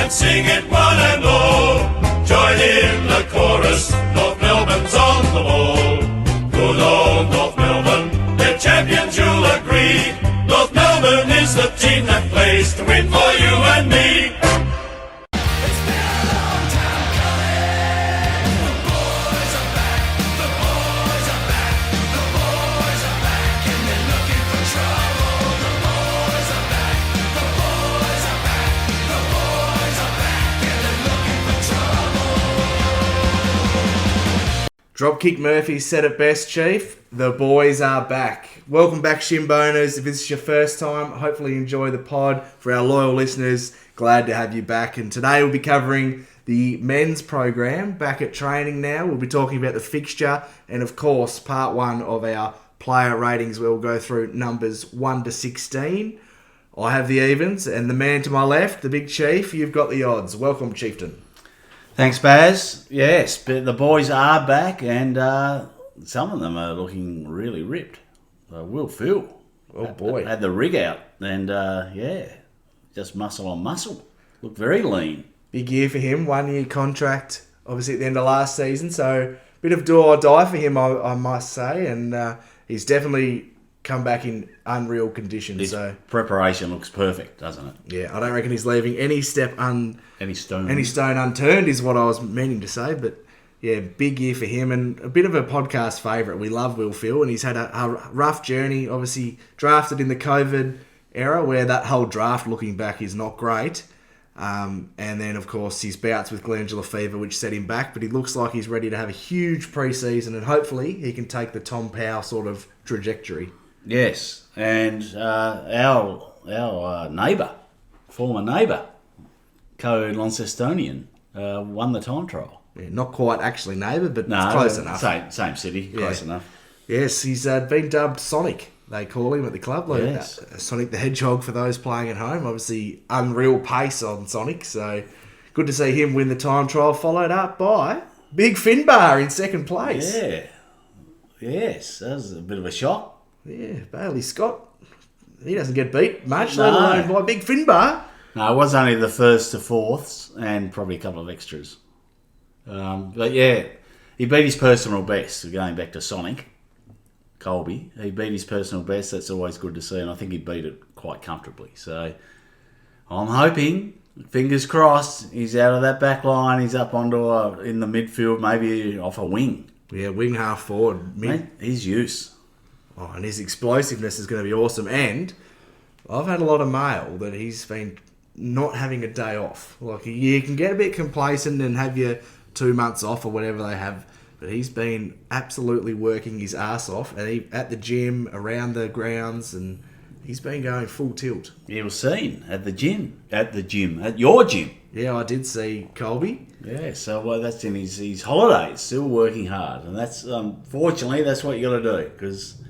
and sing it one and all. Join in the chorus, North Melbourne's on the ball. Good old North Melbourne, they're champions, you'll agree. North Melbourne is the team that plays to win for you and me. Dropkick Murphy said it best, Chief. The boys are back. Welcome back, Shimboners. If this is your first time, hopefully you enjoy the pod. For our loyal listeners, glad to have you back. And today we'll be covering the men's program, back at training now. We'll be talking about the fixture and, of course, part one of our player ratings where we'll go through numbers 1 to 16. I have the evens, and the man to my left, the big Chief, you've got the odds. Welcome, Chieftain. Thanks, Baz. Yes, but the boys are back, and some of them are looking really ripped. Will Phil. Oh, boy. Had the rig out, and just muscle on muscle. Looked very lean. Big year for him. 1 year contract, obviously, at the end of last season. So, a bit of do or die for him, I must say. And he's definitely come back in unreal conditions. His preparation looks perfect, doesn't it? Yeah, I don't reckon he's leaving any stone unturned is what I was meaning to say. But yeah, big year for him and a bit of a podcast favourite. We love Will Phil, and he's had a rough journey. Obviously drafted in the COVID era where that whole draft looking back is not great. And then of course his bouts with glandular fever which set him back, but he looks like he's ready to have a huge pre-season and hopefully he can take the Tom Powell sort of trajectory. Yes, and our former neighbour, co-Launcestonian, won the time trial. Yeah, not quite actually neighbour, but it's close enough. Same city, close enough. Yes, he's been dubbed Sonic, they call him at the club. Like, yes. Sonic the Hedgehog for those playing at home. Obviously, unreal pace on Sonic, so good to see him win the time trial, followed up by Big Finbar in second place. Yeah, yes, that was a bit of a shock. Yeah, Bailey Scott, he doesn't get beat much, let alone by Big Finbar. No, it was only the first to fourths and probably a couple of extras. But yeah, he beat his personal best, going back to Sonic, Colby. He beat his personal best, that's always good to see, and I think he beat it quite comfortably. So I'm hoping, fingers crossed, he's out of that back line, he's up onto in the midfield, maybe off a wing. Yeah, wing half forward. Mate, his use. Oh, and his explosiveness is going to be awesome. And I've had a lot of mail that he's been not having a day off. Like, you can get a bit complacent and have your 2 months off or whatever they have, but he's been absolutely working his ass off and at the gym, around the grounds, and he's been going full tilt. He was seen at your gym. Yeah, I did see Colby. Yeah, so that's in his holidays, still working hard, and that's unfortunately that's what you got to do, because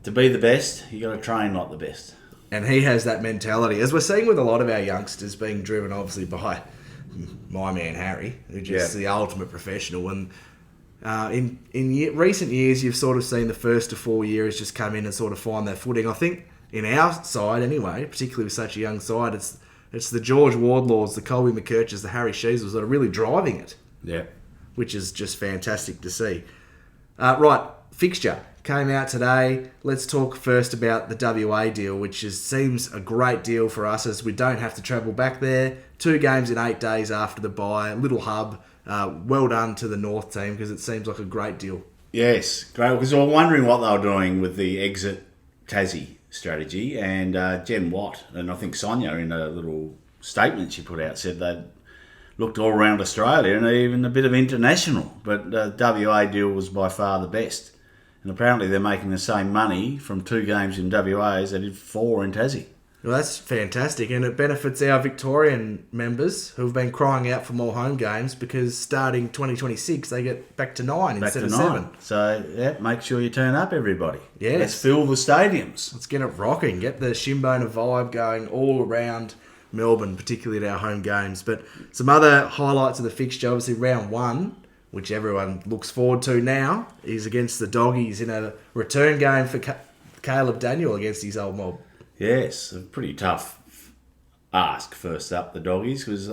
to be the best, you got to train like the best. And he has that mentality, as we're seeing with a lot of our youngsters, being driven obviously by my man Harry, who's just the ultimate professional. And in recent years, you've sort of seen the first to 4 years just come in and sort of find their footing. I think in our side anyway, particularly with such a young side, it's the George Wardlaws, the Colby McKerches, the Harry Sheasels that are really driving it. Yeah. Which is just fantastic to see. Right, fixture came out today. Let's talk first about the WA deal, which seems a great deal for us as we don't have to travel back there. 2 games in 8 days after the bye, little hub. Well done to the North team because it seems like a great deal. Yes, great, because we were wondering what they were doing with the exit Tassie strategy, and Jen Watt and I think Sonia in a little statement she put out said they'd looked all around Australia and even a bit of international, but the WA deal was by far the best. And apparently they're making the same money from 2 games in WA as they did 4 in Tassie. Well, that's fantastic, and it benefits our Victorian members who've been crying out for more home games because starting 2026 they get back to 9 instead of 7. So, yeah, make sure you turn up, everybody. Yes. Let's fill the stadiums. Let's get it rocking. Get the Shimbona vibe going all around Melbourne, particularly at our home games. But some other highlights of the fixture, obviously round 1, which everyone looks forward to now, is against the Doggies in a return game for Caleb Daniel against his old mob. Yes, a pretty tough ask first up, the Doggies, because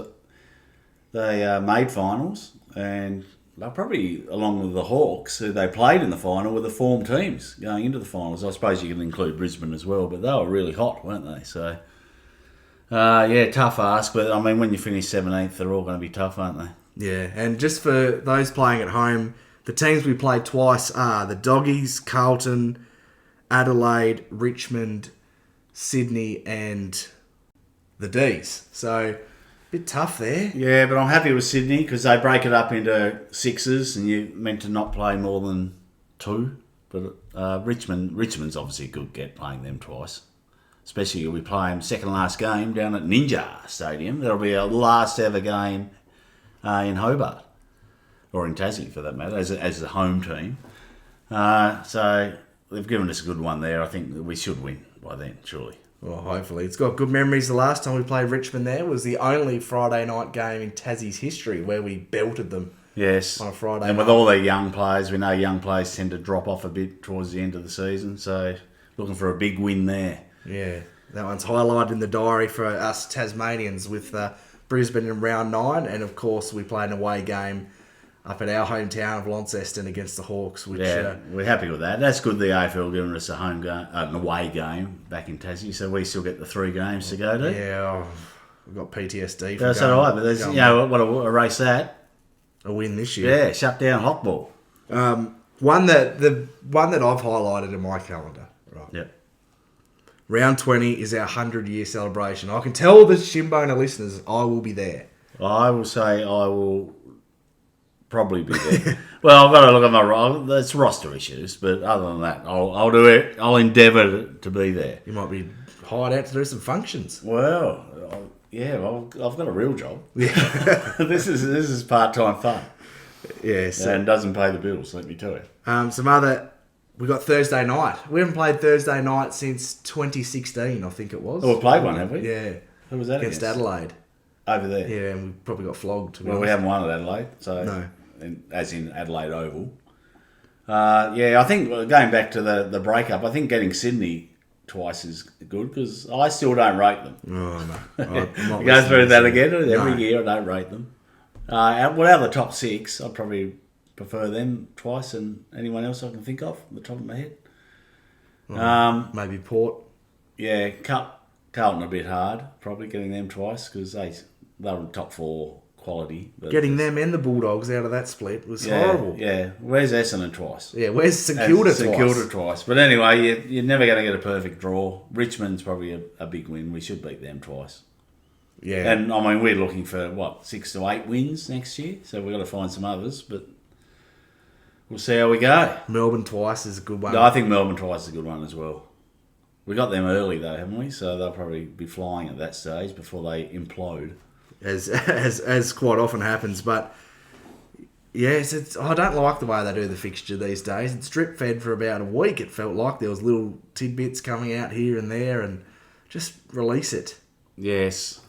they made finals, and they're probably, along with the Hawks, who they played in the final, were the form teams going into the finals. I suppose you can include Brisbane as well, but they were really hot, weren't they? So, tough ask, but I mean, when you finish 17th, they're all going to be tough, aren't they? Yeah, and just for those playing at home, the teams we played twice are the Doggies, Carlton, Adelaide, Richmond, Sydney, and the D's. So, a bit tough there. Yeah, but I'm happy with Sydney because they break it up into sixes, and you're meant to not play more than 2. But Richmond's obviously a good get playing them twice. Especially we play them second last game down at Ninja Stadium. That'll be our last ever game in Hobart, or in Tassie for that matter, as the home team. So they've given us a good one there. I think that we should win by then, surely. Well, hopefully. It's got good memories. The last time we played Richmond there was the only Friday night game in Tassie's history where we belted them. Yes. On a Friday and night. with all their young players, we know young players tend to drop off a bit towards the end of the season. So looking for a big win there. Yeah, that one's highlighted in the diary for us Tasmanians with Brisbane in round 9. And, of course, we played an away game up at our hometown of Launceston against the Hawks. Which, we're happy with that. That's good the AFL giving us a home game, an away game back in Tassie, so we still get the 3 games to go to. Yeah, we've got PTSD. That's all right, but there's, what a erase that. A win this year. Yeah, shut down Hockball. One that I've highlighted in my calendar. Right. Yep. Round 20 is our 100-year celebration. I can tell the Shimbona listeners I will be there. I will say I will probably be there. Well, I've got to look at my that's roster issues, but other than that, I'll do it. I'll endeavour to be there. You might be hired out to do some functions. Well, I've got a real job. Yeah. this is part-time fun. Yeah, and doesn't pay the bills, let me tell you. We got Thursday night. We haven't played Thursday night since 2016, I think it was. Oh, we played one, have we? Yeah. Who was that against Adelaide. Over there? Yeah, and we probably got flogged. We haven't won at Adelaide, so no. As in Adelaide Oval. I think going back to the breakup, I think getting Sydney twice is good because I still don't rate them. Oh, no. You go through that again every year. I don't rate them. Out of the top 6, I'd probably prefer them twice than anyone else I can think of on the top of my head. Maybe Port. Yeah, Carlton a bit hard, probably getting them twice because they're in top 4 quality. But getting them and the Bulldogs out of that split was horrible. Yeah, where's Essendon twice? Yeah, where's St Kilda twice? But anyway, you're never going to get a perfect draw. Richmond's probably a big win. We should beat them twice. Yeah. And, I mean, we're looking for, 6 to 8 wins next year, so we've got to find some others, but we'll see how we go. Melbourne twice is a good one. No, I think Melbourne twice is a good one as well. We got them early, though, haven't we? So they'll probably be flying at that stage before they implode. As quite often happens, but yes, I don't like the way they do the fixture these days. It's drip fed for about a week. It felt like there was little tidbits coming out here and there, and just release it. Yes.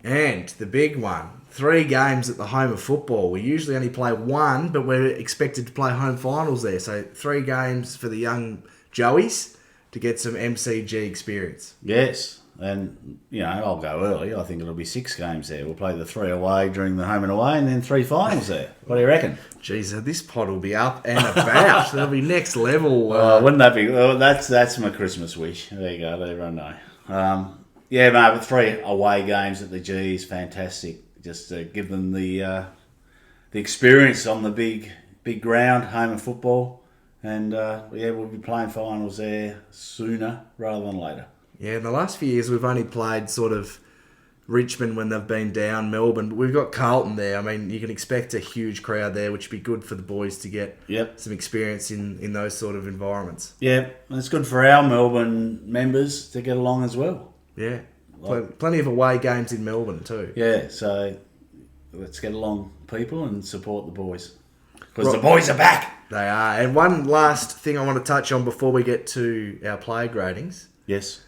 And the big one, 3 games at the home of football. We usually only play 1, but we're expected to play home finals there. So 3 games for the young Joeys to get some MCG experience. Yes. And, I'll go early. I think it'll be 6 games there. We'll play the 3 away during the home and away and then 3 finals there. What do you reckon? Jeez, this pod will be up and about. That'll be next level. Wouldn't that be... Well, that's my Christmas wish. There you go. Let everyone know. But 3 away games at the G is fantastic. Just to give them the experience on the big ground, home and football. And, we'll be playing finals there sooner rather than later. Yeah, in the last few years, we've only played sort of Richmond when they've been down, Melbourne. But we've got Carlton there. I mean, you can expect a huge crowd there, which would be good for the boys to get some experience in those sort of environments. Yeah, and it's good for our Melbourne members to get along as well. Yeah, plenty of away games in Melbourne too. Yeah, so let's get along, people, and support the boys. Because the boys are back! They are. And one last thing I want to touch on before we get to our player gradings. Yes.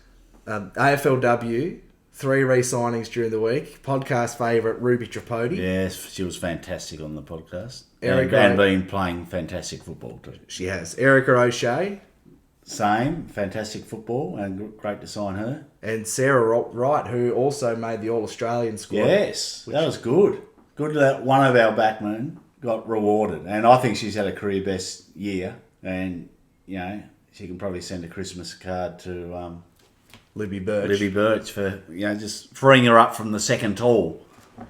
AFLW, 3 re-signings during the week. Podcast favourite, Ruby Tripodi. Yes, she was fantastic on the podcast. And been playing fantastic football too. She has. Erica O'Shea. same. Fantastic football and great to sign her. And Sarah Wright, who also made the All-Australian squad. Yes, that was good. Good that one of our backmen got rewarded. And I think she's had a career best year. And, you know, she can probably send a Christmas card to Libby Birch. Libby Birch for, you know, just freeing her up from the second tall.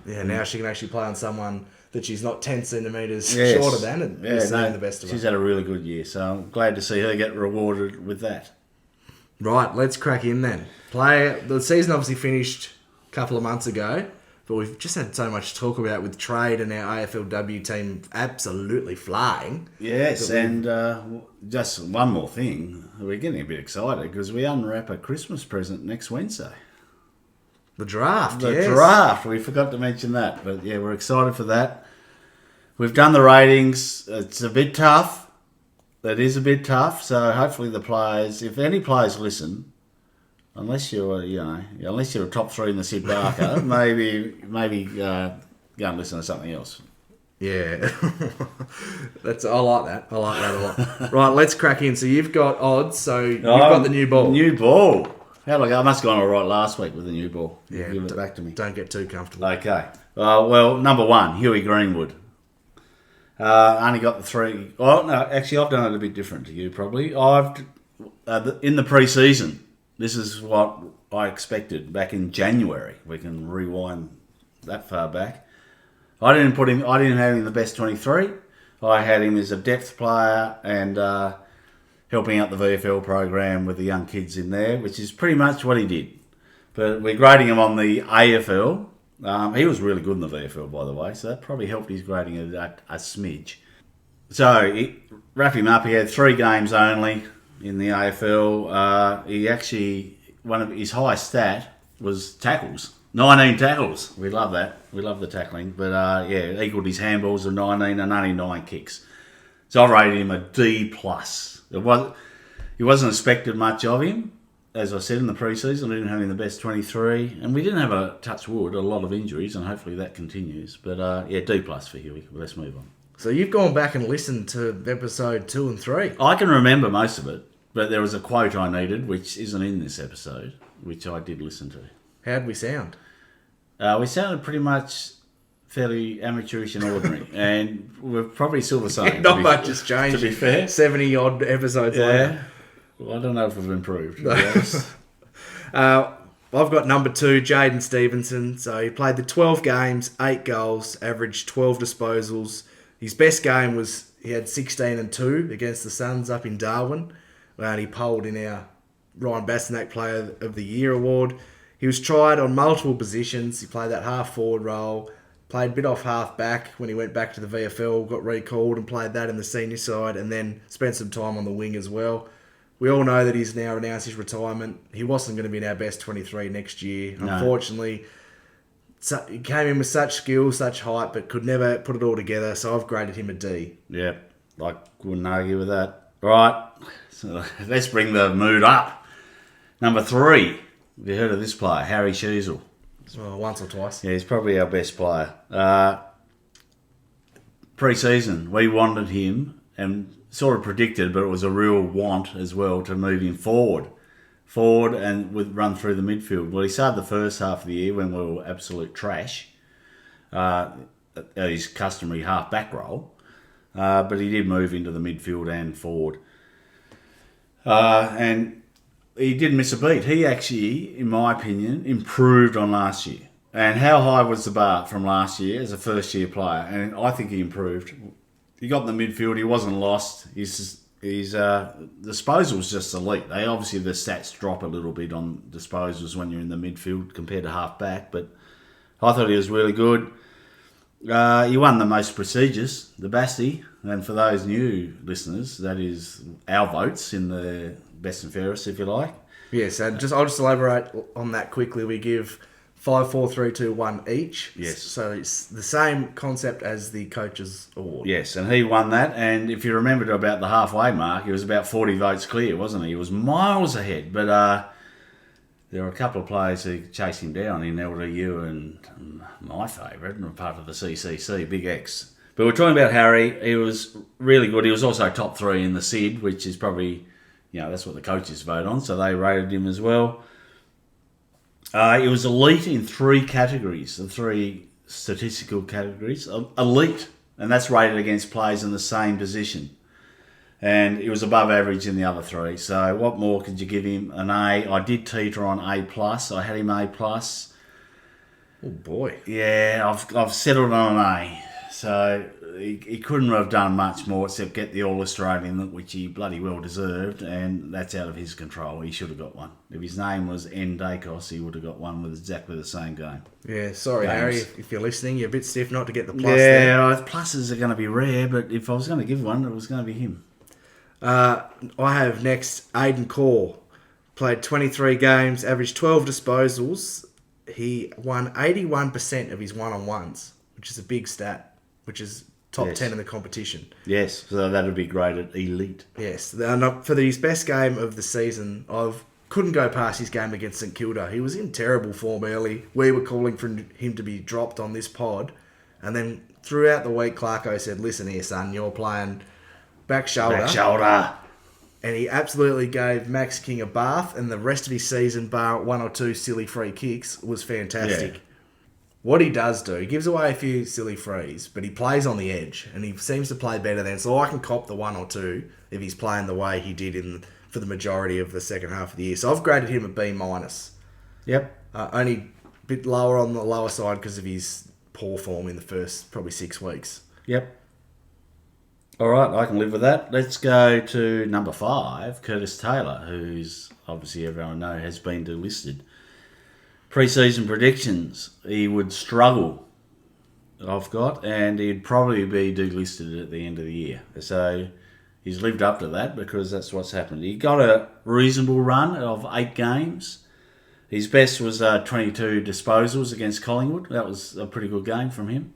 Yeah, now she can actually play on someone that she's not 10 centimetres Yes. shorter than, and seeing the best of her. She's had a really good year, so I'm glad to see her get rewarded with that. Right, let's crack in then. The season obviously finished a couple of months ago, but we've just had so much to talk about with trade and our AFLW team absolutely flying. Yes, and just one more thing. We're getting a bit excited because we unwrap a Christmas present next Wednesday. The draft, The yes. draft. We forgot to mention that, but yeah, we're excited for that. We've done the ratings. It's a bit tough. It is a bit tough. So hopefully the players, if any players listen, unless you're a top three in the Sid Barker, maybe go and listen to something else. Yeah. I like that. I like that a lot. Right, let's crack in. So you've got odds, so you've got the new ball. New ball. How'd I go? I must have gone all right last week with the new ball. Yeah, Give it back to me. Don't get too comfortable. Okay. Well, number one, Huey Greenwood. Only got the three. Oh, no, actually, I've done it a bit different to you, probably. In the pre-season, this is what I expected back in January. We can rewind that far back. I didn't have him in the best 23. I had him as a depth player and helping out the VFL program with the young kids in there, which is pretty much what he did. But we're grading him on the AFL. He was really good in the VFL, by the way, so that probably helped his grading a smidge. So, wrap him up, he had 3 games only in the AFL. He actually, one of his highest stat was tackles. 19 tackles. We love that. We love the tackling. But, equalled his handballs of 19 and only 9 kicks. So I rated him a D+. He wasn't expected much of him. As I said in the pre-season, we didn't have him in the best 23. And we didn't have a lot of injuries, and hopefully that continues. But, D+ for Huey. Let's move on. So you've gone back and listened to episode 2 and 3. I can remember most of it, but there was a quote I needed, which isn't in this episode, which I did listen to. How'd we sound? We sounded pretty much fairly amateurish and ordinary, and we're probably still the same. Not much has changed. To be fair. 70-odd episodes later. Well, I don't know if we've improved. To be honest. I've got number 2, Jaden Stevenson. So he played the 12 games, 8 goals, averaged 12 disposals. His best game was he had 16 and 2 against the Suns up in Darwin, and he polled in our Ryan Bastanak Player of the Year award. He was tried on multiple positions. He played that half-forward role, played a bit off half-back when he went back to the VFL, got recalled and played that in the senior side, and then spent some time on the wing as well. We all know that he's now announced his retirement. He wasn't going to be in our best 23 next year. No. Unfortunately, he came in with such skill, such height, but could never put it all together, so I've graded him a D. Yeah, I wouldn't argue with that. Right, so let's bring the mood up. Number 3. Have you heard of this player, Harry Sheasel? Well, once or twice. Yeah, he's probably our best player. Pre-season, we wanted him and sort of predicted, but it was a real want as well to move him forward and with run through the midfield. Well, he started the first half of the year when we were absolute trash, his customary half-back role, but he did move into the midfield and forward. And he didn't miss a beat. He actually, in my opinion, improved on last year. And how high was the bar from last year as a first-year player? And I think he improved. He got in the midfield. He wasn't lost. His disposal was just elite. Obviously, the stats drop a little bit on disposals when you're in the midfield compared to half-back. But I thought he was really good. He won the most prestigious, the Basti. And for those new listeners, that is our votes in the best and fairest, if you like. Yes, and I'll just elaborate on that quickly. We give 5, 4, 3, 2, 1 each. Yes. So it's the same concept as the Coaches Award. Yes, and he won that. And if you remember to about the halfway mark, he was about 40 votes clear, wasn't he? He was miles ahead. But there were a couple of players who chased him down in LDU and my favourite, and part of the CCC, Big X. But we're talking about Harry. He was really good. He was also top 3 in the SID, which is probably that's what the coaches vote on, so they rated him as well. He was elite in 3 categories, the 3 statistical categories. Elite, and that's rated against players in the same position. And he was above average in the other 3. So what more could you give him? An A. I did teeter on A+. I had him A+. Oh, boy. Yeah, I've settled on an A. So he couldn't have done much more except get the All-Australian, which he bloody well deserved, and that's out of his control. He should have got one. If his name was N. Dacos, he would have got one with exactly the same game. Yeah, sorry, Games. Harry, if you're listening, you're a bit stiff not to get the plus there. Yeah, pluses are going to be rare, but if I was going to give one, it was going to be him. I have next Aiden Core. Played 23 games, averaged 12 disposals. He won 81% of his one-on-ones, which is a big stat, which is top 10 in the competition. Yes, so that would be graded elite. Yes. For his best game of the season, I couldn't go past his game against St Kilda. He was in terrible form early. We were calling for him to be dropped on this pod. And then throughout the week, Clarko said, listen here, son, you're playing back shoulder. Back shoulder. And he absolutely gave Max King a bath, and the rest of his season, bar 1 or 2 silly free kicks, was fantastic. Yeah. What he does do, he gives away a few silly frees, but he plays on the edge, and he seems to play better then. So I can cop the 1 or 2 if he's playing the way he did for the majority of the second half of the year. So I've graded him a B-. Yep. Only a bit lower on the lower side because of his poor form in the first probably 6 weeks. Yep. All right, I can live with that. Let's go to number 5, Curtis Taylor, who's obviously everyone knows has been delisted. Pre-season predictions, he would struggle, I've got, and he'd probably be delisted at the end of the year. So he's lived up to that because that's what's happened. He got a reasonable run of 8 games. His best was 22 disposals against Collingwood. That was a pretty good game from him.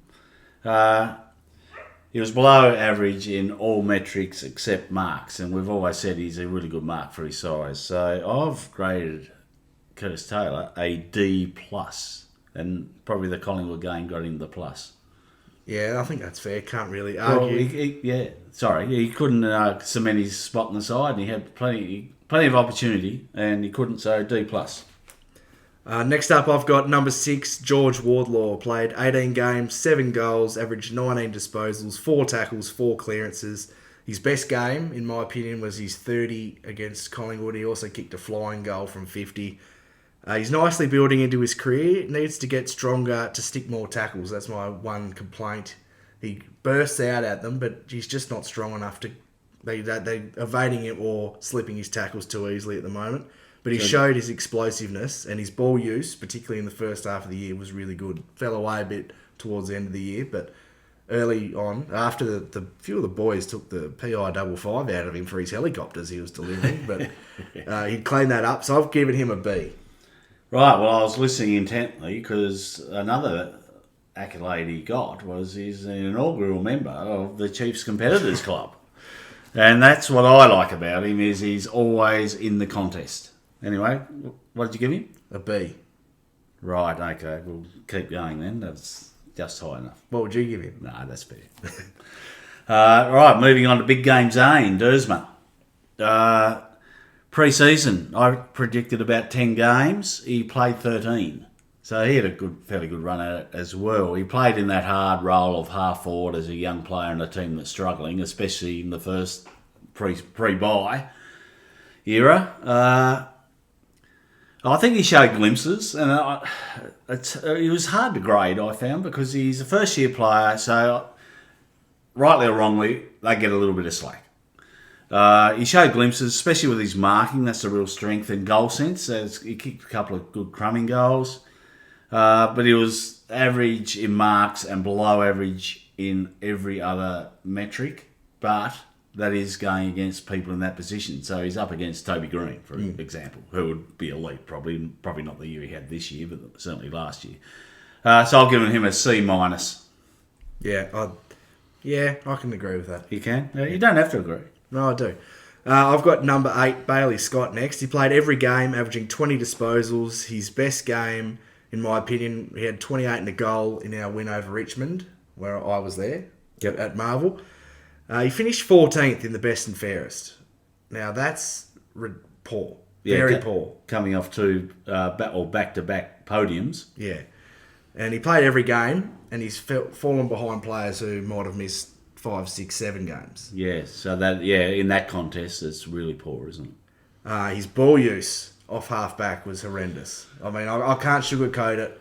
He was below average in all metrics except marks, and we've always said he's a really good mark for his size. So I've graded Curtis Taylor a D+, and probably the Collingwood game got him the plus. Yeah, I think that's fair. Can't really argue. Well, he couldn't cement his spot in the side, and he had plenty of opportunity, and he couldn't, so D+. Next up, I've got number 6, George Wardlaw. Played 18 games, 7 goals, averaged 19 disposals, 4 tackles, 4 clearances. His best game, in my opinion, was his 30 against Collingwood. He also kicked a flying goal from 50. He's nicely building into his career. Needs to get stronger to stick more tackles. That's my one complaint. He bursts out at them, but he's just not strong enough to... They're evading it or slipping his tackles too easily at the moment. But he showed his explosiveness, and his ball use, particularly in the first half of the year, was really good. Fell away a bit towards the end of the year, but early on, after the few of the boys took the PI 55 out of him for his helicopters he was delivering, but he'd cleaned that up, so I've given him a B. Right, well, I was listening intently because another accolade he got was he's an inaugural member of the Chiefs Competitors Club. And that's what I like about him, is he's always in the contest. Anyway, what did you give him? A B. Right, okay, we'll keep going then. That's just high enough. What would you give him? No, that's fair. Right, moving on to Big Game Zane, Dersma. Pre-season, I predicted about 10 games. He played 13. So he had a fairly good run at it as well. He played in that hard role of half forward as a young player in a team that's struggling, especially in the first pre-bye era. I think he showed glimpses, and it was hard to grade, I found, because he's a first-year player, so rightly or wrongly, they get a little bit of slack. He showed glimpses, especially with his marking. That's a real strength in goal sense. He kicked a couple of good crumbing goals, but he was average in marks and below average in every other metric, but that is going against people in that position. So he's up against Toby Green, for example, who would be elite, probably not the year he had this year, but certainly last year. So I've given him a C-. Yeah, I can agree with that. You can? You don't have to agree. No, I do. I've got number 8, Bailey Scott, next. He played every game, averaging 20 disposals. His best game, in my opinion, he had 28 and a goal in our win over Richmond, where I was there at Marvel. He finished 14th in the best and fairest. Now, that's poor. Yeah, Very poor. Coming off two back-to-back podiums. Yeah. And he played every game, and he's fallen behind players who might have missed 5, 6, 7 games. Yeah, so in that contest, it's really poor, isn't it? His ball use off half-back was horrendous. I mean, I can't sugarcoat it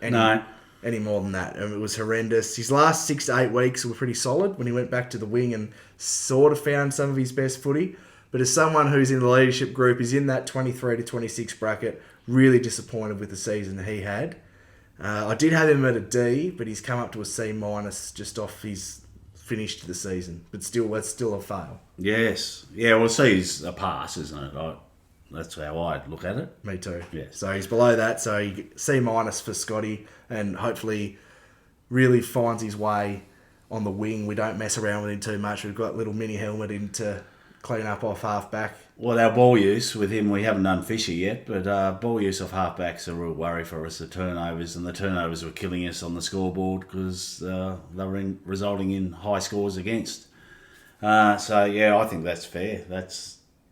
any more than that. It was horrendous. His last 6 to 8 weeks were pretty solid when he went back to the wing and sort of found some of his best footy. But as someone who's in the leadership group, is in that 23 to 26 bracket, really disappointed with the season that he had. I did have him at a D, but he's come up to a C- just off his finish to the season. But still, that's still a fail. Yes. Yeah, well, C's a pass, isn't it? That's how I look at it. Me too. Yeah. So he's below that. So C- for Scotty, and hopefully really finds his way on the wing. We don't mess around with him too much. We've got little mini helmet in to clean up off half-back. Well, our ball use with him, we haven't done Fisher yet, but ball use off half-back's a real worry for us, the turnovers were killing us on the scoreboard because they were resulting in high scores against. I think that's fair.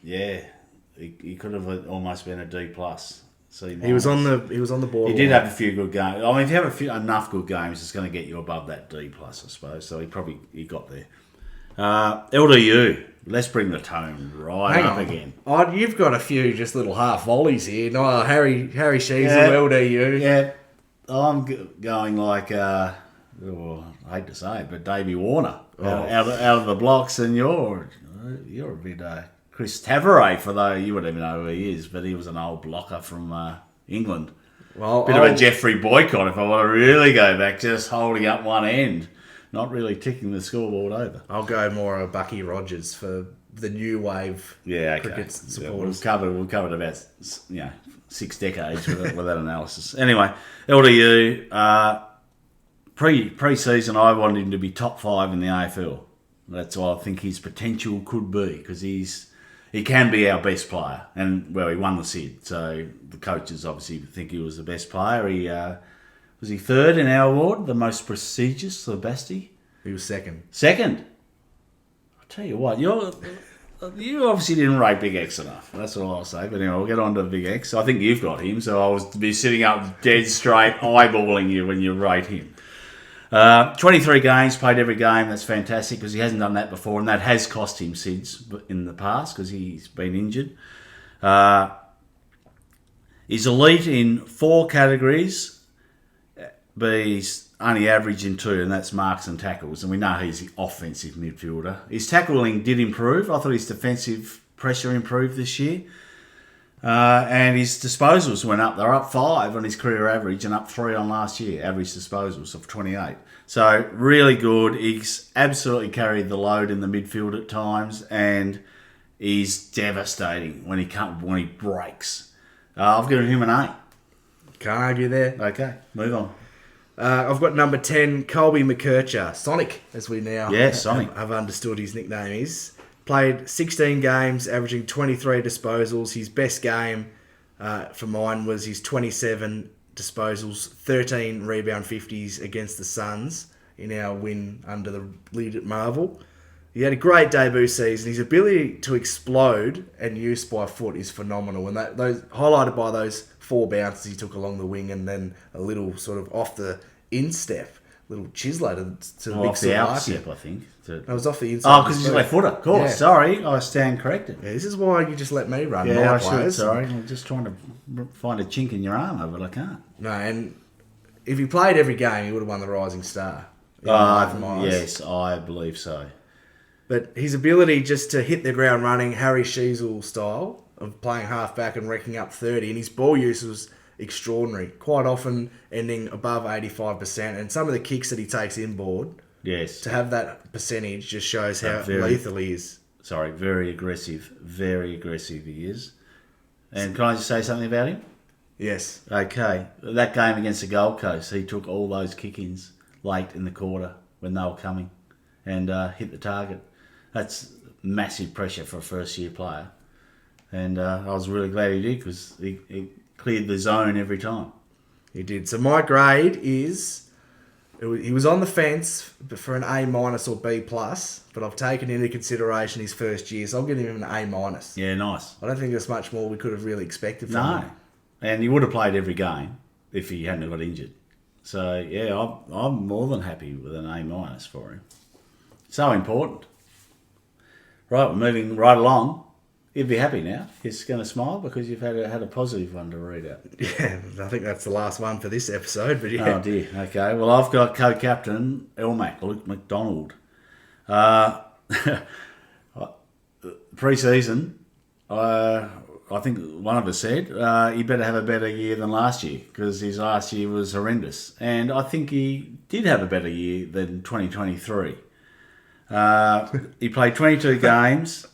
He could have almost been a D+. He was on the board. He did have a few good games. I mean, if you have enough good games, it's going to get you above that D+, I suppose. So he got there. LDU. Let's bring the tone right up again. Oh, you've got a few just little half volleys here. No, Harry Sheasel, LDU. Yeah, I'm going like, I hate to say it, but Davey Warner out of the blocks, and you're a bit Chris Tavares, for though you wouldn't even know who he is, but he was an old blocker from England. Well, bit of a Jeffrey Boycott if I want to really go back, just holding up one end. Not really ticking the scoreboard over. I'll go more of Bucky Rogers for the new wave cricket supporters. Yeah, we've covered about 6 decades with that analysis. Anyway, LDU, pre-season I wanted him to be top 5 in the AFL. That's what I think his potential could be, because he can be our best player. And, well, he won the SID, so the coaches obviously think he was the best player. Was he third in our award, the most prestigious, the Basti? He was second. Second? I'll tell you what, you obviously didn't rate Big X enough. That's all I'll say. But anyway, we'll get on to Big X. I think you've got him, so I was to be sitting up dead straight, eyeballing you when you rate him. 23 games, played every game. That's fantastic, because he hasn't done that before, and that has cost him SIDS in the past, because he's been injured. He's elite in 4 categories, but he's only average in 2, and that's marks and tackles. And we know he's the offensive midfielder. His tackling did improve. I thought his defensive pressure improved this year. And his disposals went up. They're up 5 on his career average and up 3 on last year, average disposals of 28. So really good. He's absolutely carried the load in the midfield at times, and he's devastating when he breaks. I've given him an A. Can't argue there. Okay, move on. I've got number 10, Colby McKercher. Sonic, as we now have understood his nickname is. Played 16 games, averaging 23 disposals. His best game for mine was his 27 disposals, 13 rebound 50s against the Suns in our win under the lead at Marvel. He had a great debut season. His ability to explode and use by foot is phenomenal, and those highlighted by those 4 bounces he took along the wing, and then a little sort of off the instep, little chiseler to mix the it outstep, I think. It was off the inside. Oh, because he's left footer. Of course. Yeah. Sorry, I stand corrected. Yeah, this is why you just let me run. Yeah, I should. Sorry, I'm just trying to find a chink in your armour, but I can't. No, and if he played every game, he would have won the Rising Star. Yes, I believe so. But his ability just to hit the ground running, Harry Sheasel style of playing half-back and wrecking up 30, and his ball use was extraordinary, quite often ending above 85%, and some of the kicks that he takes inboard, to have that percentage just shows how lethal he is. Sorry, very aggressive he is. And can I just say something about him? Yes. Okay, that game against the Gold Coast, he took all those kick-ins late in the quarter when they were coming and hit the target. That's massive pressure for a first-year player. And I was really glad he did, because he cleared the zone every time. He did. So my grade is He was on the fence for an A- or B+, but I've taken into consideration his first year, so I'll give him an A-. Yeah, nice. I don't think there's much more we could have really expected from No. him. And he would have played every game if he hadn't got injured. So, yeah, I'm more than happy with an A- for him. So important. Right, we're moving right along. You'd be happy now. He's going to smile because you've had a positive one to read out. Yeah, I think that's the last one for this episode, but yeah. Oh, dear. Okay, well, I've got co-captain Luke McDonald. Pre-season, I think one of us said he better have a better year than last year because his last year was horrendous. And I think he did have a better year than 2023. He played 22 games.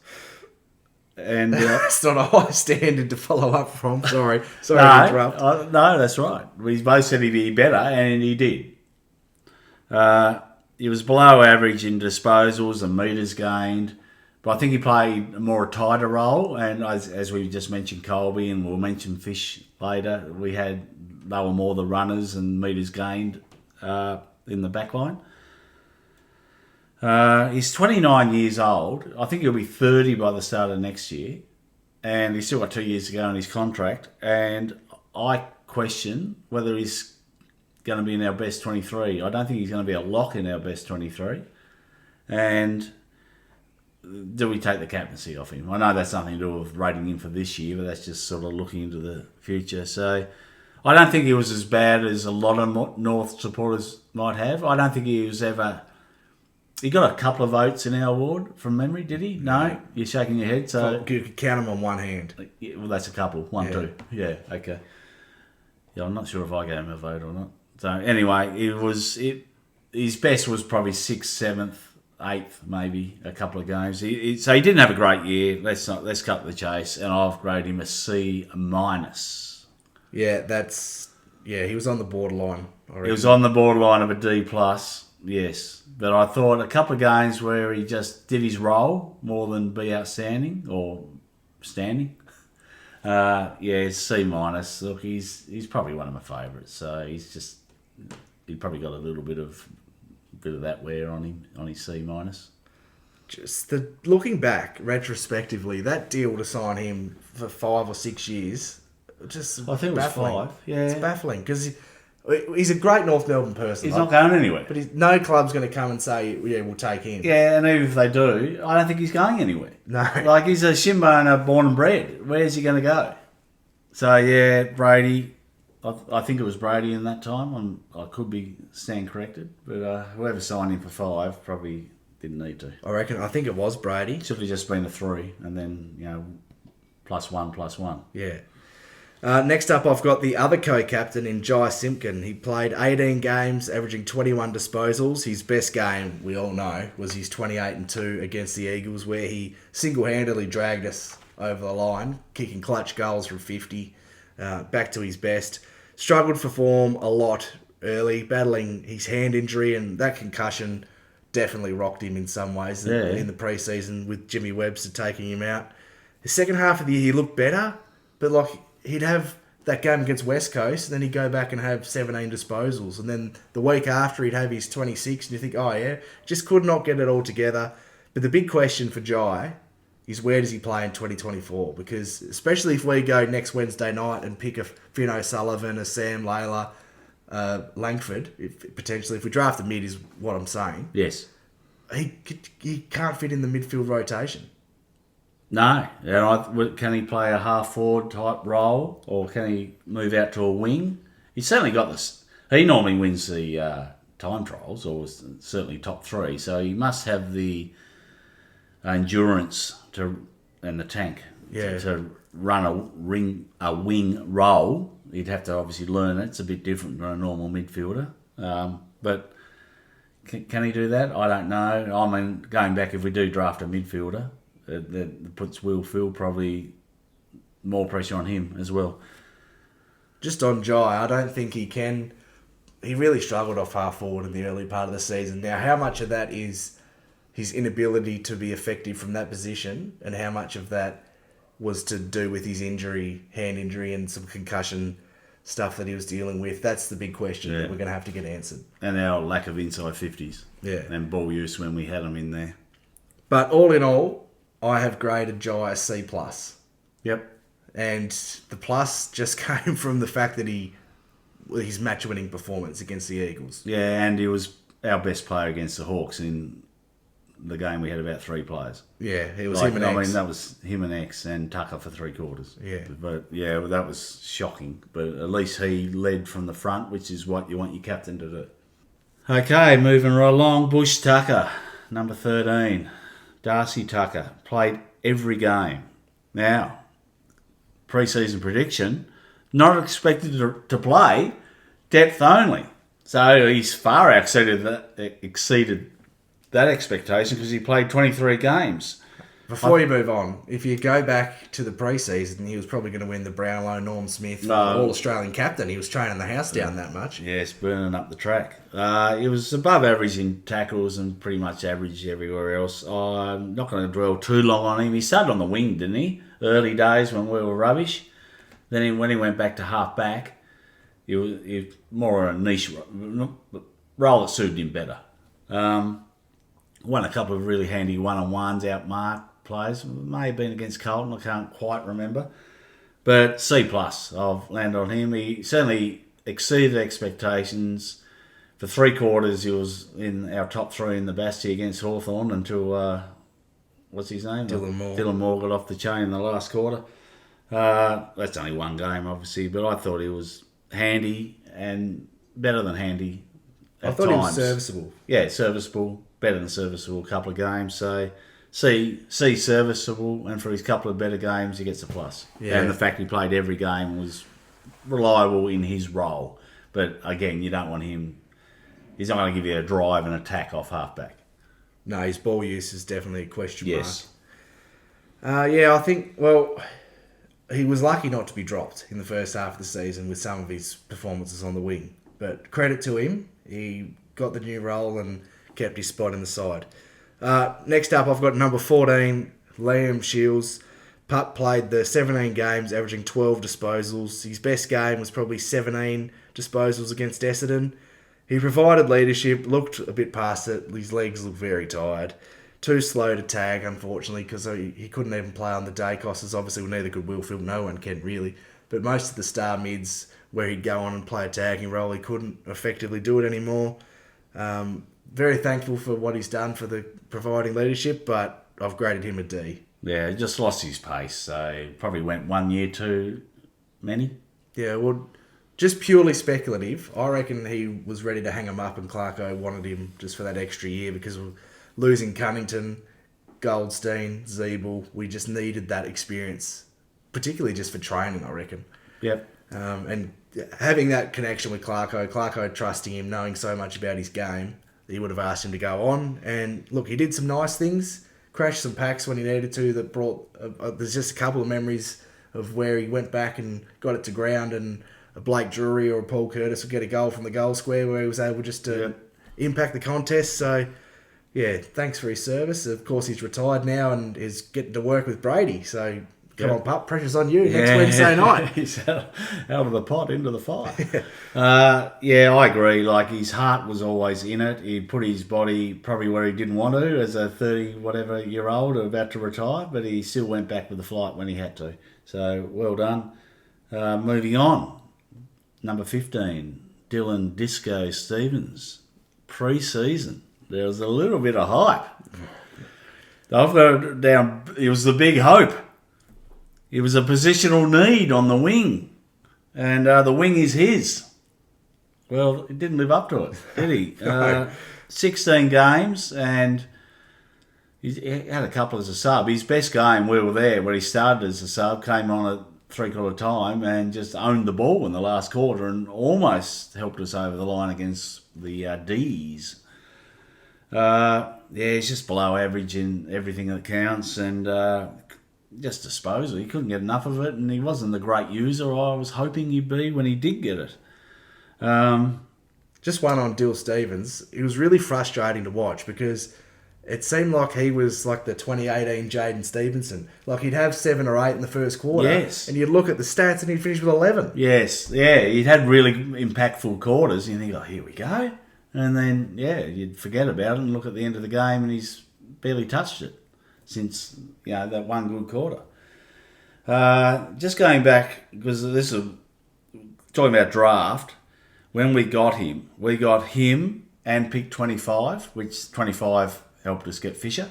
And It's not a high standard to follow up from. Sorry to interrupt. No, that's right. We both said he'd be better, and he did. He was below average in disposals and metres gained, but I think he played a more tighter role. And as we just mentioned, Colby, and we'll mention Fish later, they were more the runners and metres gained in the back line. He's 29 years old. I think he'll be 30 by the start of next year. And he's still got 2 years to go on his contract. And I question whether he's going to be in our best 23. I don't think he's going to be a lock in our best 23. And do we take the captaincy off him? I know that's nothing to do with rating him for this year, but that's just sort of looking into the future. So I don't think he was as bad as a lot of North supporters might have. I don't think he was ever... He got a couple of votes in our ward from memory, did he? No? You're shaking your head, so... You could count them on one hand. Yeah, well, that's a couple. One, two. Yeah, okay. Yeah, I'm not sure if I gave him a vote or not. So, anyway, his best was probably 6th, 7th, 8th, maybe, a couple of games. So he didn't have a great year. Let's cut the chase, and I've graded him a C-. Yeah, he was on the borderline. He was on the borderline of a D+, yes. But I thought a couple of games where he just did his role more than be outstanding or standing. C-. Look, he's probably one of my favourites. So he probably got a little bit of that wear on him on his C-. Just looking back retrospectively, that deal to sign him for 5 or 6 years, just I think it was baffling. 5. Yeah, it's baffling because he's a great North Melbourne person. He's not going anywhere. But no club's going to come and say, yeah, we'll take him. Yeah, and even if they do, I don't think he's going anywhere. No. Like, he's a Shimboner born and bred. Where's he going to go? So, yeah, Brady. I think it was Brady in that time. I could be stand corrected. But whoever signed him for 5 probably didn't need to. I think it was Brady. Should have just been a 3 and then, +1. Yeah. Next up, I've got the other co-captain in Jai Simpkin. He played 18 games, averaging 21 disposals. His best game, we all know, was his 28-2 against the Eagles, where he single-handedly dragged us over the line, kicking clutch goals from 50, back to his best. Struggled for form a lot early, battling his hand injury, and that concussion definitely rocked him in some ways in the pre-season with Jimmy Webster taking him out. The second half of the year, he looked better, but he'd have that game against West Coast, and then he'd go back and have 17 disposals. And then the week after, he'd have his 26, and you think, oh, yeah, just could not get it all together. But the big question for Jai is where does he play in 2024? Because especially if we go next Wednesday night and pick a Finn O'Sullivan, a Sam Layla, Langford, potentially, if we draft a mid is what I'm saying. Yes. He can't fit in the midfield rotation. No. Can he play a half-forward type role, or can he move out to a wing? He's certainly got this. He normally wins the time trials, or certainly top 3, so he must have the endurance and the tank to run a wing role. He'd have to obviously learn it. It's a bit different than a normal midfielder. But can he do that? I don't know. I mean, going back, if we do draft a midfielder, that puts Will Phil probably more pressure on him as well. Just on Jai, I don't think he can. He really struggled off half forward in the early part of the season. Now, how much of that is his inability to be effective from that position, and how much of that was to do with his injury, hand injury, and some concussion stuff that he was dealing with. That's the big question that we're going to have to get answered. And our lack of inside 50s. Yeah. And ball use when we had them in there. But all in all, I have graded Jai a C+. Yep. And the plus just came from the fact that his match-winning performance against the Eagles. Yeah, and he was our best player against the Hawks in the game. We had about 3 players. Yeah, it was him and X. I mean, that was him and X and Tucker for 3/4. Yeah. But, yeah, well, that was shocking. But at least he led from the front, which is what you want your captain to do. Okay, moving right along. Bush Tucker, number 13. Darcy Tucker played every game. Now, pre-season prediction, not expected to play, depth only. So he's far exceeded that expectation because he played 23 games. Before you move on, if you go back to the pre-season, he was probably going to win the Brownlow Norm Smith All-Australian captain. He was training the house down that much. Yes, burning up the track. He was above average in tackles and pretty much average everywhere else. I'm not going to dwell too long on him. He started on the wing, didn't he? Early days when we were rubbish. Then when he went back to half-back, he was more a niche role that suited him better. Won a couple of really handy one-on-ones, outmarked plays. May have been against Carlton, I can't quite remember. But C+, I've landed on him. He certainly exceeded expectations. For 3/4, he was in our top 3 in the Bastia against Hawthorn until, what's his name? Dylan Moore. Dylan Moore got off the chain in the last quarter. That's only one game, obviously, but I thought he was handy and better than handy at I thought times. he was serviceable. Yeah, serviceable, better than serviceable a couple of games. So C serviceable, and for his couple of better games, he gets a plus. Yeah. And the fact he played every game was reliable in his role. But again, you don't want him. He's not going to give you a drive and attack off halfback. No, his ball use is definitely a question mark. Yes. I think, well, he was lucky not to be dropped in the first half of the season with some of his performances on the wing. But credit to him, he got the new role and kept his spot in the side. Next up, I've got number 14, Liam Shields. Pup played the 17 games, averaging 12 disposals. His best game was probably 17 disposals against Essendon. He provided leadership, looked a bit past it. His legs looked very tired. Too slow to tag, unfortunately, because he couldn't even play on the day. Costas obviously neither could Willfield. No one can really. But most of the star mids, where he'd go on and play a tagging role, he couldn't effectively do it anymore. Very thankful for what he's done for the providing leadership, but I've graded him a D. Yeah, he just lost his pace. So probably went 1 year too many. Yeah, well, just purely speculative. I reckon he was ready to hang him up and Clarko wanted him just for that extra year because of losing Cunnington, Goldstein, Zeeble. We just needed that experience, particularly just for training, I reckon. Yep. And having that connection with Clarko trusting him, knowing so much about his game, he would have asked him to go on. And look, he did some nice things, crashed some packs when he needed to. That brought there's just a couple of memories of where he went back and got it to ground, and a Blake Drury or a Paul Curtis would get a goal from the goal square where he was able just to impact the contest. So, yeah, thanks for his service. Of course, he's retired now and is getting to work with Brady. So, come on, pup, pressure's on you next Wednesday night. He's out of the pot into the fire. I agree. Like, his heart was always in it. He put his body probably where he didn't want to as a 30-whatever-year-old about to retire, but he still went back with the flight when he had to. So, well done. Moving on. Number 15, Dylan Disco Stevens. Pre-season. There was a little bit of hype. I've got it down. It was the big hope. It was a positional need on the wing. And the wing is his. Well, he didn't live up to it, did he? 16 games, and he had a couple as a sub. His best game, we were there, where he started as a sub, came on at 3/4 time and just owned the ball in the last quarter and almost helped us over the line against the D's. He's just below average in everything that counts, and just disposal. He couldn't get enough of it, and he wasn't the great user I was hoping he'd be when he did get it. Just one on Dill Stevens. It was really frustrating to watch because it seemed like he was like the 2018 Jaden Stevenson. Like he'd have 7 or 8 in the first quarter. Yes. And you'd look at the stats and he'd finish with 11. Yes, yeah, he'd had really impactful quarters, and you think, oh, here we go. And then, you'd forget about it and look at the end of the game, and he's barely touched it since, that one good quarter. Just going back, because this is talking about draft, when we got him and pick 25, which 25 helped us get Fisher.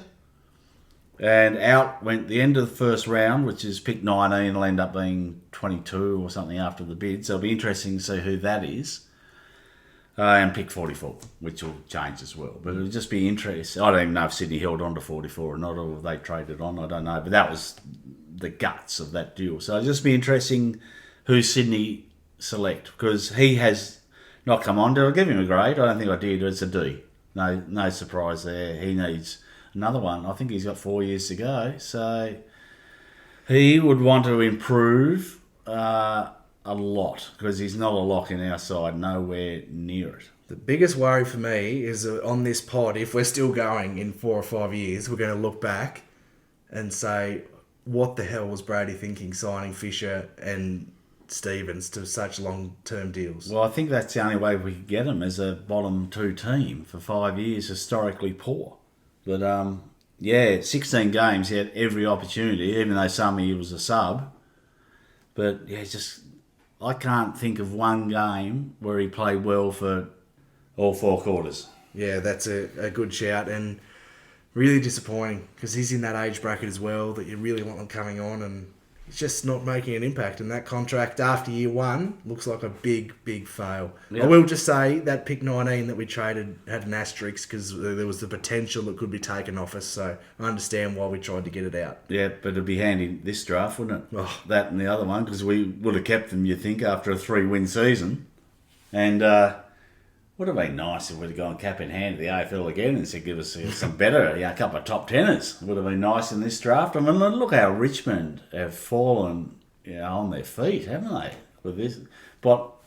And out went the end of the first round, which is pick 19, will end up being 22 or something after the bid. So it'll be interesting to see who that is. And pick 44, which will change as well. But it'll just be interesting. I don't even know if Sydney held on to 44 or not, or if they traded on. I don't know. But that was the guts of that deal. So it'll just be interesting who Sydney select, because he has not come on. Did I give him a grade? I don't think I did. It's a D. No surprise there. He needs another one. I think he's got 4 years to go. So he would want to improve a lot, because he's not a lock in our side, nowhere near it. The biggest worry for me is on this pod, if we're still going in 4 or 5 years, we're going to look back and say, what the hell was Brady thinking signing Fisher and Stevens to such long-term deals? Well, I think that's the only way we could get him as a bottom 2 team for 5 years, historically poor. But, 16 games, he had every opportunity, even though some he was a sub. But, I can't think of one game where he played well for all 4 quarters. Yeah, that's a good shout, and really disappointing, because he's in that age bracket as well that you really want him coming on, and he's just not making an impact. And that contract after year 1 looks like a big, big fail. Yep. I will just say that pick 19 that we traded had an asterisk because there was the potential that could be taken off us. So I understand why we tried to get it out. Yeah, but it'd be handy this draft, wouldn't it? Oh. That and the other one, because we would have kept them, you think, after a 3-win season. And would have been nice if we'd have gone cap in hand to the AFL again and said, give us some better, a couple of top teners. Would have been nice in this draft. I mean, look how Richmond have fallen on their feet, haven't they? With this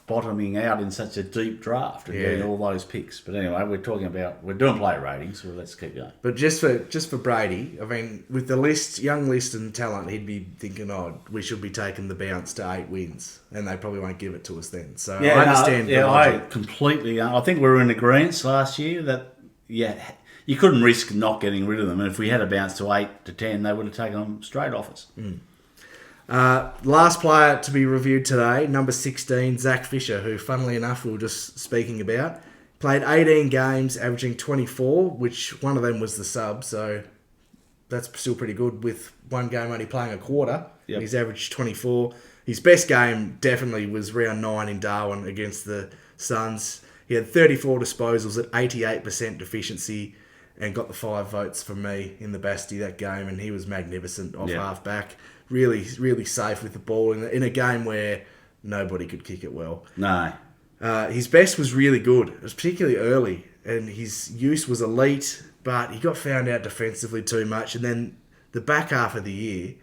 bottoming out in such a deep draft and getting all those picks. But anyway, we're doing player ratings, so let's keep going. But just for Brady, I mean, with the young list and talent, he'd be thinking, we should be taking the bounce to 8 wins, and they probably won't give it to us then. So I understand. I completely. I think we were in agreement last year that you couldn't risk not getting rid of them, and if we had a bounce to 8 to 10, they would have taken them straight off us. Last player to be reviewed today, number 16, Zach Fisher, who, funnily enough, we were just speaking about. Played 18 games, averaging 24, which one of them was the sub, so that's still pretty good with one game only playing a quarter. Yep. He's averaged 24. His best game definitely was round 9 in Darwin against the Suns. He had 34 disposals at 88% efficiency and got the 5 votes from me in the Basti that game, and he was magnificent off half-back. Really, really safe with the ball in a game where nobody could kick it well. No. His best was really good. It was particularly early, and his use was elite, but he got found out defensively too much. And then the back half of the year,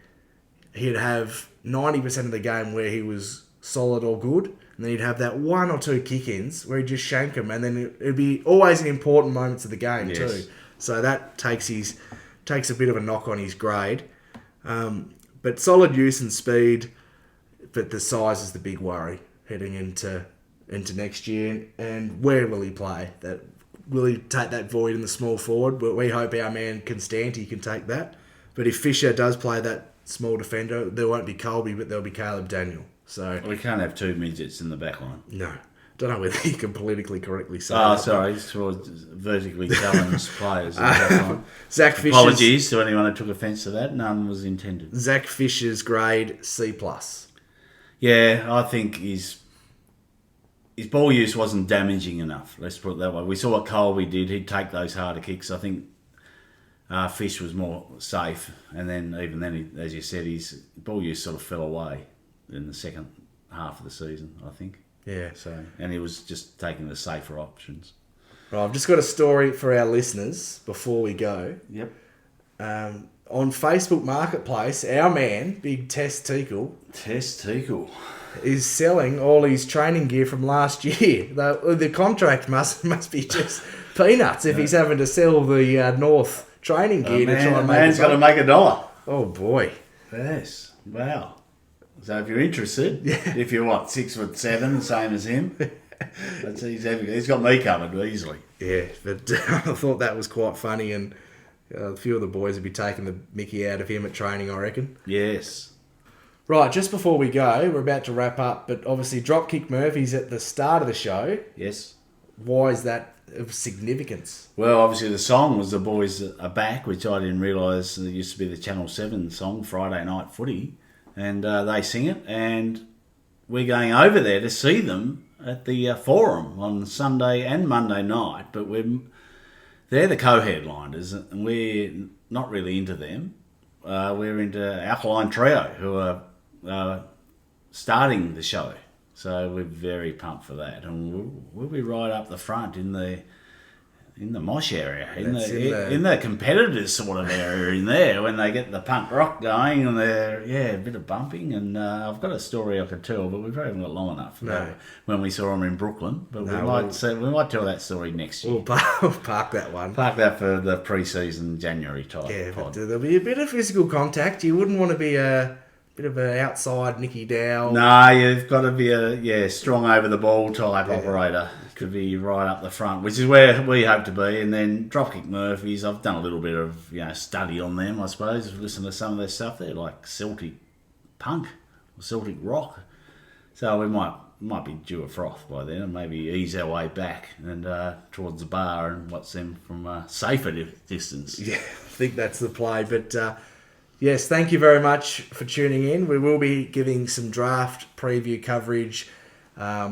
he'd have 90% of the game where he was solid or good, and then he'd have that 1 or 2 kick-ins where he'd just shank them, and then it'd be always in important moments of the game too. So that takes a bit of a knock on his grade. But solid use and speed, but the size is the big worry heading into next year. And where will he play? Will he take that void in the small forward? But we hope our man Constanti can take that. But if Fisher does play that small defender, there won't be Colby, but there'll be Caleb Daniel. So we can't have 2 midgets in the back line. No. Don't know whether you can politically correctly say that. Oh, sorry. It's towards vertically challenged players. Zach Fisher's, apologies to anyone who took offence to that. None was intended. Zach Fisher's grade C+. Yeah, I think his ball use wasn't damaging enough. Let's put it that way. We saw what Colby did. He'd take those harder kicks. I think Fish was more safe. And then even then, as you said, his ball use sort of fell away in the second half of the season, I think. Yeah. And he was just taking the safer options. Right, I've just got a story for our listeners before we go. Yep. On Facebook Marketplace, our man, Big Test Teakle, is selling all his training gear from last year. The contract must be just peanuts if he's having to sell the North training gear to try and make man's got to make $1. Oh boy. Yes. Wow. So if you're interested, if you're 6'7", same as him, he's got me covered easily. Yeah, but I thought that was quite funny, and a few of the boys would be taking the mickey out of him at training, I reckon. Yes. Right, just before we go, we're about to wrap up, but obviously Dropkick Murphy's at the start of the show. Yes. Why is that of significance? Well, obviously the song was The Boys Are Back, which I didn't realise it used to be the Channel 7 song, Friday Night Footy, and they sing it, and we're going over there to see them at the Forum on Sunday and Monday night, but they're the co-headliners, and we're not really into them. We're into Alkaline Trio, who are starting the show, so we're very pumped for that, and we'll be right up the front in the mosh area, in the competitors sort of area in there when they get the punk rock going, and a bit of bumping, and I've got a story I could tell, but we probably haven't got long enough. No. When we saw them in Brooklyn, but we might tell that story next year. We'll park that one. Park that for the pre-season January type. Yeah, pod. but there'll be a bit of physical contact. You wouldn't want to be a bit of an outside Nicky Dow. No, you've got to be a strong over the ball type operator. Could be right up the front, which is where we hope to be. And then Dropkick Murphys, I've done a little bit of study on them, I suppose. Listen to some of their stuff. They're like Celtic punk or Celtic rock. So we might be due a froth by then, and maybe ease our way back and towards the bar and watch them from a safer distance. Yeah, I think that's the play. But yes, thank you very much for tuning in. We will be giving some draft preview coverage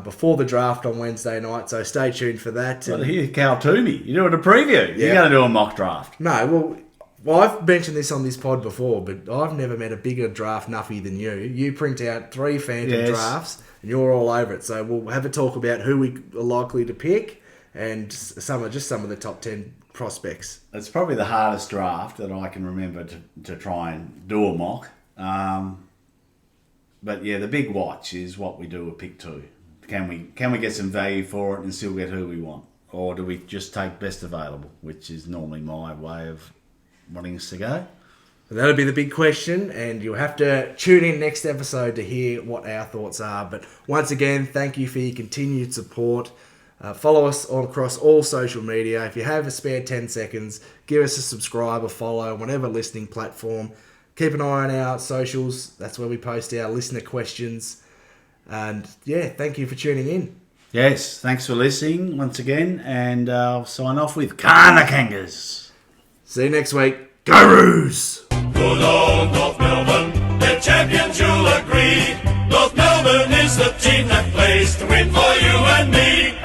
before the draft on Wednesday night, so stay tuned for that. Well, here's Cal Toomey. You're doing a preview. Yeah. You're going to do a mock draft. No, well, I've mentioned this on this pod before, but I've never met a bigger draft nuffy than you. You print out 3 phantom drafts, and you're all over it. So we'll have a talk about who we are likely to pick and some of the top 10 prospects. It's probably the hardest draft that I can remember to try and do a mock. But yeah, the big watch is what we do with pick 2. Can we get some value for it and still get who we want? Or do we just take best available, which is normally my way of wanting us to go? That'll be the big question, and you'll have to tune in next episode to hear what our thoughts are. But once again, thank you for your continued support. Follow us across all social media. If you have a spare 10 seconds, give us a subscribe or follow on whatever listening platform. Keep an eye on our socials. That's where we post our listener questions. And yeah, thank you for tuning in. Yes, thanks for listening once again. And I'll sign off with Carnakangas. See you next week. Go Roos! Good old North Melbourne, the champions you'll agree. North Melbourne is the team that plays to win for you and me.